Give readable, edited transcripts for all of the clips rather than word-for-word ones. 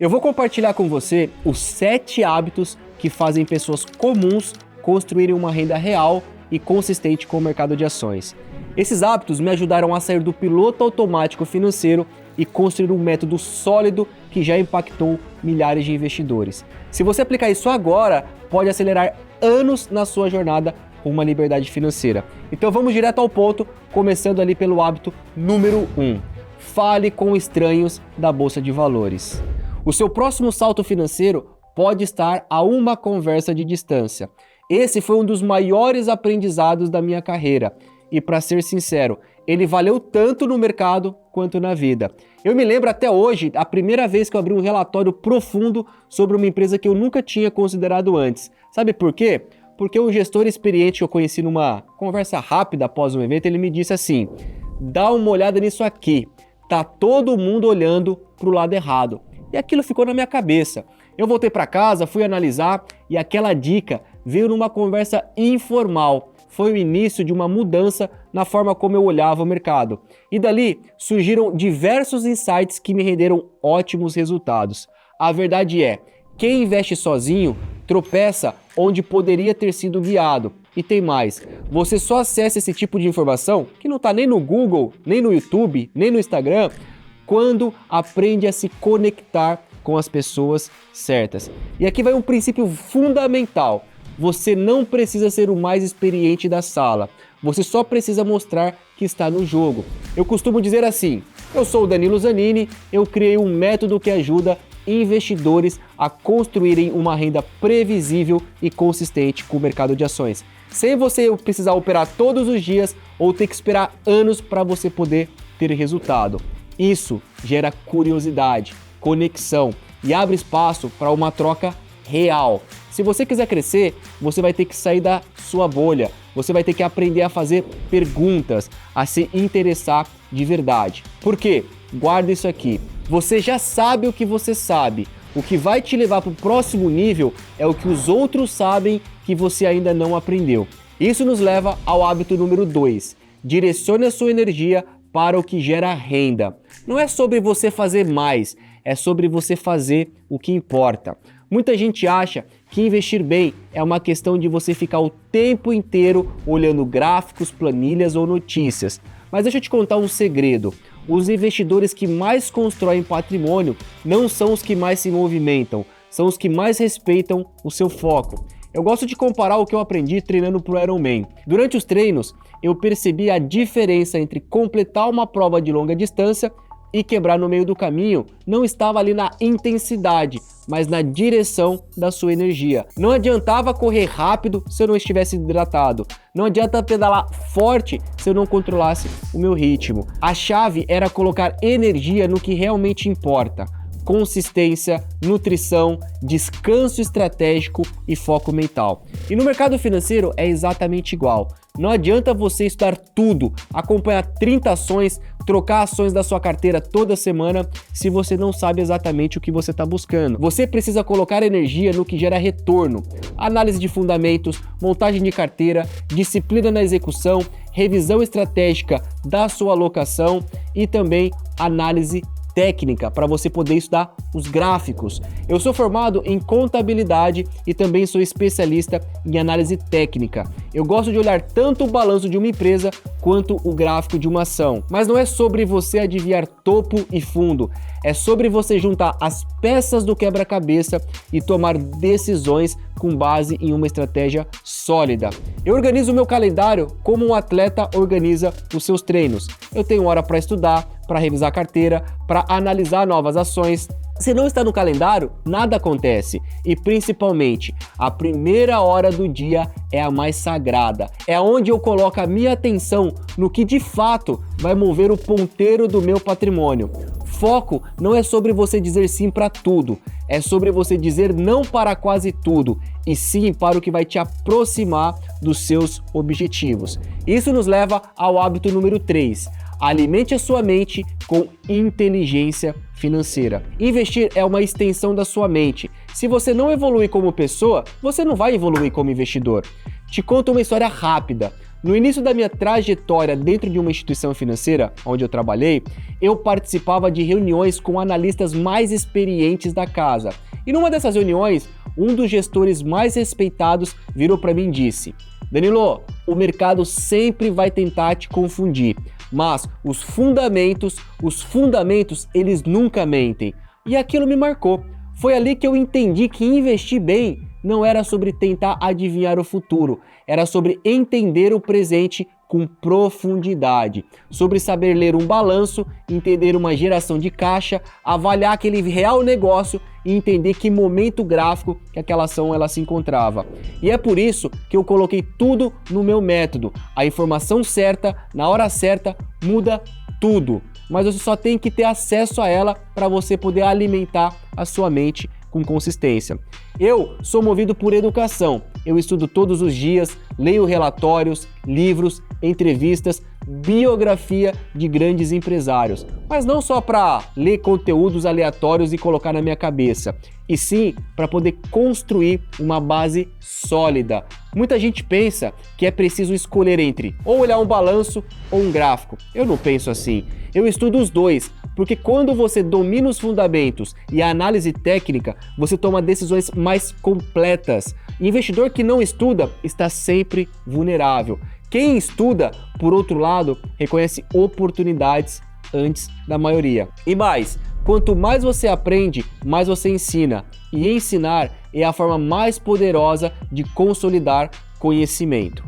Eu vou compartilhar com você os 7 hábitos que fazem pessoas comuns construírem uma renda real e consistente com o mercado de ações. Esses hábitos me ajudaram a sair do piloto automático financeiro e construir um método sólido que já impactou milhares de investidores. Se você aplicar isso agora, pode acelerar anos na sua jornada com uma liberdade financeira. Então vamos direto ao ponto, começando ali pelo hábito número 1. Fale com estranhos da Bolsa de Valores. O seu próximo salto financeiro pode estar a uma conversa de distância. Esse foi um dos maiores aprendizados da minha carreira. E para ser sincero, ele valeu tanto no mercado quanto na vida. Eu me lembro até hoje, a primeira vez que eu abri um relatório profundo sobre uma empresa que eu nunca tinha considerado antes. Sabe por quê? Porque um gestor experiente que eu conheci numa conversa rápida após um evento, ele me disse assim: dá uma olhada nisso aqui, tá todo mundo olhando pro lado errado. E aquilo ficou na minha cabeça. Eu voltei para casa, fui analisar e aquela dica veio numa conversa informal. Foi o início de uma mudança na forma como eu olhava o mercado. E dali surgiram diversos insights que me renderam ótimos resultados. A verdade é, quem investe sozinho tropeça onde poderia ter sido guiado. E tem mais, você só acessa esse tipo de informação, que não está nem no Google, nem no YouTube, nem no Instagram, quando aprende a se conectar com as pessoas certas. E aqui vai um princípio fundamental. Você não precisa ser o mais experiente da sala. Você só precisa mostrar que está no jogo. Eu costumo dizer assim: eu sou o Danilo Zanini, eu criei um método que ajuda investidores a construírem uma renda previsível e consistente com o mercado de ações, sem você precisar operar todos os dias ou ter que esperar anos para você poder ter resultado. Isso gera curiosidade, conexão e abre espaço para uma troca real. Se você quiser crescer, você vai ter que sair da sua bolha, você vai ter que aprender a fazer perguntas, a se interessar de verdade. Por quê? Guarda isso aqui. Você já sabe o que você sabe. O que vai te levar para o próximo nível é o que os outros sabem que você ainda não aprendeu. Isso nos leva ao hábito número 2. Direcione a sua energia para o que gera renda. Não é sobre você fazer mais, é sobre você fazer o que importa. Muita gente acha que investir bem é uma questão de você ficar o tempo inteiro olhando gráficos, planilhas ou notícias. Mas deixa eu te contar um segredo. Os investidores que mais constroem patrimônio não são os que mais se movimentam, são os que mais respeitam o seu foco. Eu gosto de comparar o que eu aprendi treinando para o Ironman. Durante os treinos, eu percebi a diferença entre completar uma prova de longa distância e quebrar no meio do caminho. Não estava ali na intensidade, mas na direção da sua energia. Não adiantava correr rápido se eu não estivesse hidratado. Não adianta pedalar forte se eu não controlasse o meu ritmo. A chave era colocar energia no que realmente importa. Consistência, nutrição, descanso estratégico e foco mental. E no mercado financeiro é exatamente igual. Não adianta você estudar tudo, acompanhar 30 ações, trocar ações da sua carteira toda semana se você não sabe exatamente o que você está buscando. Você precisa colocar energia no que gera retorno. Análise de fundamentos, montagem de carteira, disciplina na execução, revisão estratégica da sua alocação e também análise técnica para você poder estudar os gráficos. Eu sou formado em contabilidade e também sou especialista em análise técnica. Eu gosto de olhar tanto o balanço de uma empresa quanto o gráfico de uma ação. Mas não é sobre você adivinhar topo e fundo, é sobre você juntar as peças do quebra-cabeça e tomar decisões com base em uma estratégia sólida. Eu organizo o meu calendário como um atleta organiza os seus treinos. Eu tenho hora para estudar, para revisar a carteira, para analisar novas ações. Se não está no calendário, nada acontece. E principalmente, a primeira hora do dia é a mais sagrada. É onde eu coloco a minha atenção no que de fato vai mover o ponteiro do meu patrimônio. Foco não é sobre você dizer sim para tudo, é sobre você dizer não para quase tudo e sim para o que vai te aproximar dos seus objetivos. Isso nos leva ao hábito número 3. Alimente a sua mente com inteligência financeira. Investir é uma extensão da sua mente. Se você não evoluir como pessoa, você não vai evoluir como investidor. Te conto uma história rápida. No início da minha trajetória dentro de uma instituição financeira, onde eu trabalhei, eu participava de reuniões com analistas mais experientes da casa. E numa dessas reuniões, um dos gestores mais respeitados virou para mim e disse: Danilo, o mercado sempre vai tentar te confundir, mas os fundamentos, eles nunca mentem. E aquilo me marcou. Foi ali que eu entendi que investir bem não era sobre tentar adivinhar o futuro, era sobre entender o presente com profundidade, sobre saber ler um balanço, entender uma geração de caixa, avaliar aquele real negócio e entender que momento gráfico que aquela ação ela se encontrava. E é por isso que eu coloquei tudo no meu método. A informação certa, na hora certa, muda tudo. Mas você só tem que ter acesso a ela para você poder alimentar a sua mente com consistência. Eu sou movido por educação. Eu estudo todos os dias, leio relatórios, livros, entrevistas, biografia de grandes empresários. Mas não só para ler conteúdos aleatórios e colocar na minha cabeça, e sim para poder construir uma base sólida. Muita gente pensa que é preciso escolher entre ou olhar um balanço ou um gráfico. Eu não penso assim. Eu estudo os dois, porque quando você domina os fundamentos e a análise técnica, você toma decisões mais completas. Investidor que não estuda está sempre vulnerável. Quem estuda, por outro lado, reconhece oportunidades antes da maioria. E mais, quanto mais você aprende, mais você ensina. E ensinar é a forma mais poderosa de consolidar conhecimento.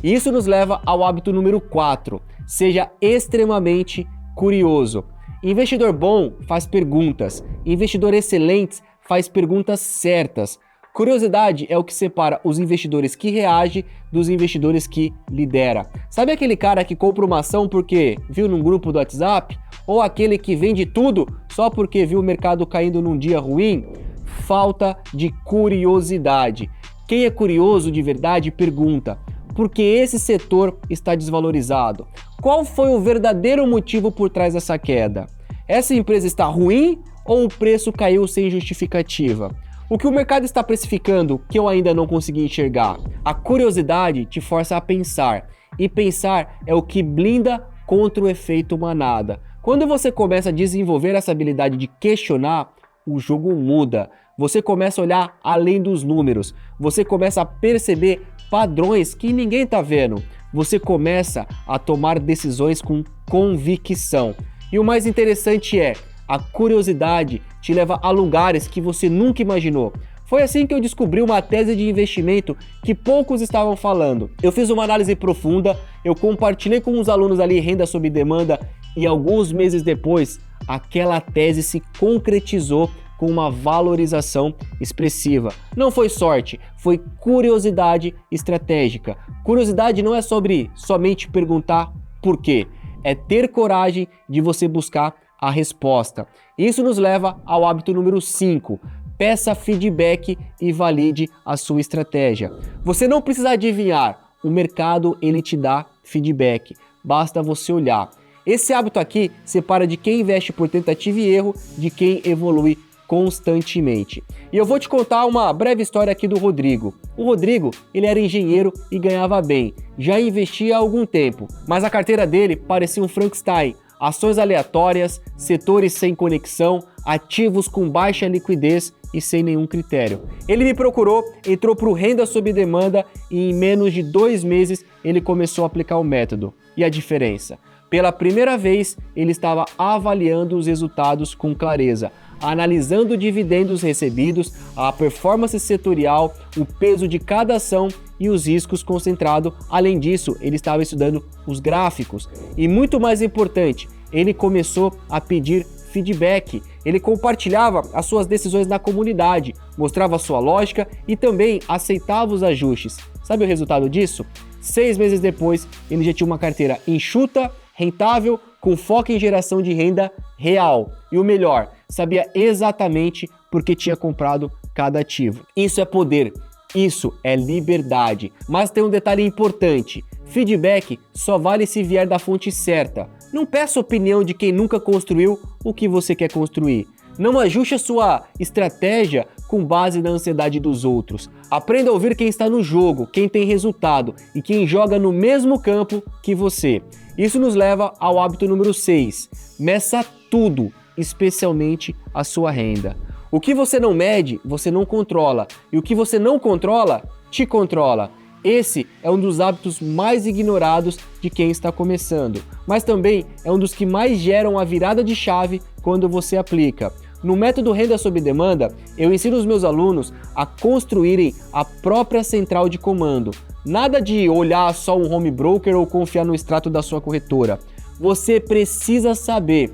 E isso nos leva ao hábito número 4. Seja extremamente curioso. Investidor bom faz perguntas. Investidor excelente faz perguntas certas. Curiosidade é o que separa os investidores que reagem dos investidores que lidera. Sabe aquele cara que compra uma ação porque viu num grupo do WhatsApp? Ou aquele que vende tudo só porque viu o mercado caindo num dia ruim? Falta de curiosidade. Quem é curioso de verdade pergunta: por que esse setor está desvalorizado? Qual foi o verdadeiro motivo por trás dessa queda? Essa empresa está ruim ou o preço caiu sem justificativa? O que o mercado está precificando que eu ainda não consegui enxergar? A curiosidade te força a pensar, e pensar é o que blinda contra o efeito manada. Quando você começa a desenvolver essa habilidade de questionar, o jogo muda. Você começa a olhar além dos números, você começa a perceber padrões que ninguém está vendo. Você começa a tomar decisões com convicção. E o mais interessante é, a curiosidade te leva a lugares que você nunca imaginou. Foi assim que eu descobri uma tese de investimento que poucos estavam falando. Eu fiz uma análise profunda, eu compartilhei com os alunos ali renda sob demanda e alguns meses depois, aquela tese se concretizou com uma valorização expressiva. Não foi sorte, foi curiosidade estratégica. Curiosidade não é sobre somente perguntar por quê, é ter coragem de você buscar a resposta. Isso nos leva ao hábito número 5. Peça feedback e valide a sua estratégia. Você não precisa adivinhar, o mercado ele te dá feedback, basta você olhar. Esse hábito aqui separa de quem investe por tentativa e erro de quem evolui constantemente. E eu vou te contar uma breve história aqui do Rodrigo. O Rodrigo, ele era engenheiro e ganhava bem, já investia há algum tempo, mas a carteira dele parecia um Frankenstein. Ações aleatórias, setores sem conexão, ativos com baixa liquidez e sem nenhum critério. Ele me procurou, entrou para o Renda Sob Demanda e em menos de 2 meses ele começou a aplicar o método. E a diferença? Pela primeira vez, ele estava avaliando os resultados com clareza, analisando dividendos recebidos, a performance setorial, o peso de cada ação e os riscos concentrados. Além disso, ele estava estudando os gráficos e, muito mais importante, ele começou a pedir feedback. Ele compartilhava as suas decisões na comunidade, mostrava a sua lógica e também aceitava os ajustes. Sabe o resultado disso? 6 meses depois, ele já tinha uma carteira enxuta, rentável, com foco em geração de renda real. E o melhor, sabia exatamente por que tinha comprado cada ativo. Isso é poder, isso é liberdade. Mas tem um detalhe importante, feedback só vale se vier da fonte certa. Não peça opinião de quem nunca construiu o que você quer construir. Não ajuste a sua estratégia com base na ansiedade dos outros. Aprenda a ouvir quem está no jogo, quem tem resultado e quem joga no mesmo campo que você. Isso nos leva ao hábito número 6. Meça tudo, especialmente a sua renda. O que você não mede, você não controla. E o que você não controla, te controla. Esse é um dos hábitos mais ignorados de quem está começando, mas também é um dos que mais geram a virada de chave quando você aplica. No método Renda Sob Demanda, eu ensino os meus alunos a construírem a própria central de comando. Nada de olhar só um home broker ou confiar no extrato da sua corretora. Você precisa saber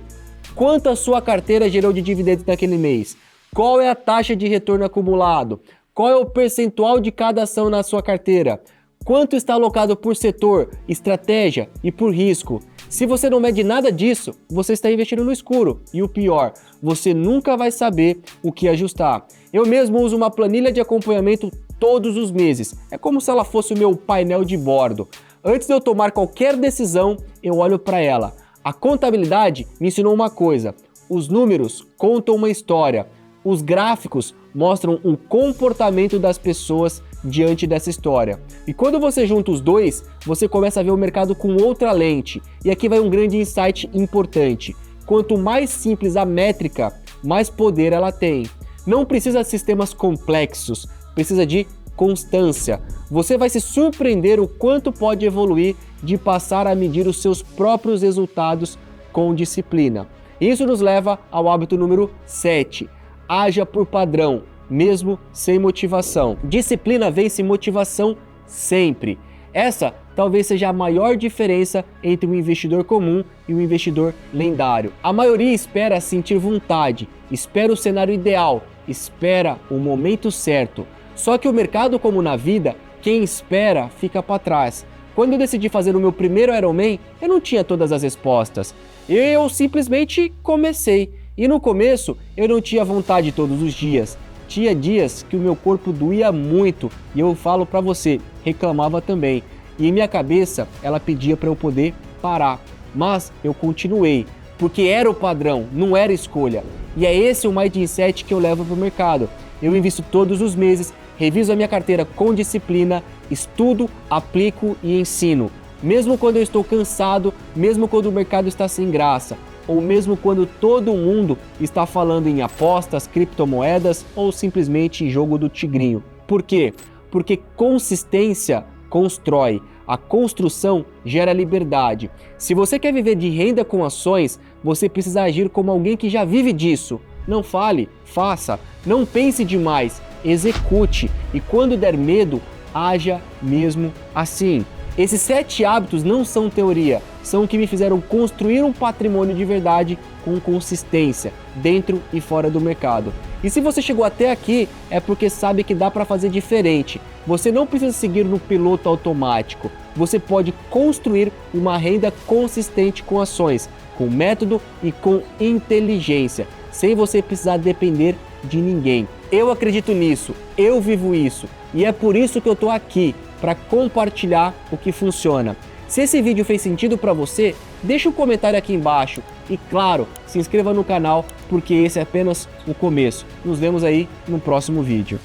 quanto a sua carteira gerou de dividendos naquele mês, qual é a taxa de retorno acumulado, qual é o percentual de cada ação na sua carteira, quanto está alocado por setor, estratégia e por risco. Se você não mede nada disso, você está investindo no escuro. E o pior, você nunca vai saber o que ajustar. Eu mesmo uso uma planilha de acompanhamento todos os meses. É como se ela fosse o meu painel de bordo. Antes de eu tomar qualquer decisão, eu olho para ela. A contabilidade me ensinou uma coisa: os números contam uma história. Os gráficos mostram o comportamento das pessoas diante dessa história. E quando você junta os dois, você começa a ver o mercado com outra lente. E aqui vai um grande insight importante. Quanto mais simples a métrica, mais poder ela tem. Não precisa de sistemas complexos, precisa de constância. Você vai se surpreender o quanto pode evoluir de passar a medir os seus próprios resultados com disciplina. Isso nos leva ao hábito número 7. Haja por padrão, mesmo sem motivação. Disciplina vence motivação sempre. Essa talvez seja a maior diferença entre um investidor comum e um investidor lendário. A maioria espera sentir vontade, espera o cenário ideal, espera o momento certo. Só que o mercado, como na vida, quem espera fica para trás. Quando eu decidi fazer o meu primeiro Ironman, eu não tinha todas as respostas. Eu simplesmente comecei. E no começo eu não tinha vontade todos os dias. Tinha dias que o meu corpo doía muito e eu falo para você, reclamava também. E em minha cabeça ela pedia para eu poder parar. Mas eu continuei, porque era o padrão, não era escolha. E é esse o mindset que eu levo para o mercado. Eu invisto todos os meses, reviso a minha carteira com disciplina, estudo, aplico e ensino. Mesmo quando eu estou cansado, mesmo quando o mercado está sem graça, ou mesmo quando todo mundo está falando em apostas, criptomoedas ou simplesmente jogo do tigrinho. Por quê? Porque consistência constrói, a construção gera liberdade. Se você quer viver de renda com ações, você precisa agir como alguém que já vive disso. Não fale, faça, não pense demais, execute e quando der medo, haja mesmo assim. Esses 7 hábitos não são teoria, são o que me fizeram construir um patrimônio de verdade com consistência, dentro e fora do mercado. E se você chegou até aqui, é porque sabe que dá para fazer diferente. Você não precisa seguir no piloto automático, você pode construir uma renda consistente com ações, com método e com inteligência, sem você precisar depender de ninguém. Eu acredito nisso, eu vivo isso e é por isso que eu estou aqui, para compartilhar o que funciona. Se esse vídeo fez sentido para você, deixa um comentário aqui embaixo e, claro, se inscreva no canal porque esse é apenas o começo. Nos vemos aí no próximo vídeo.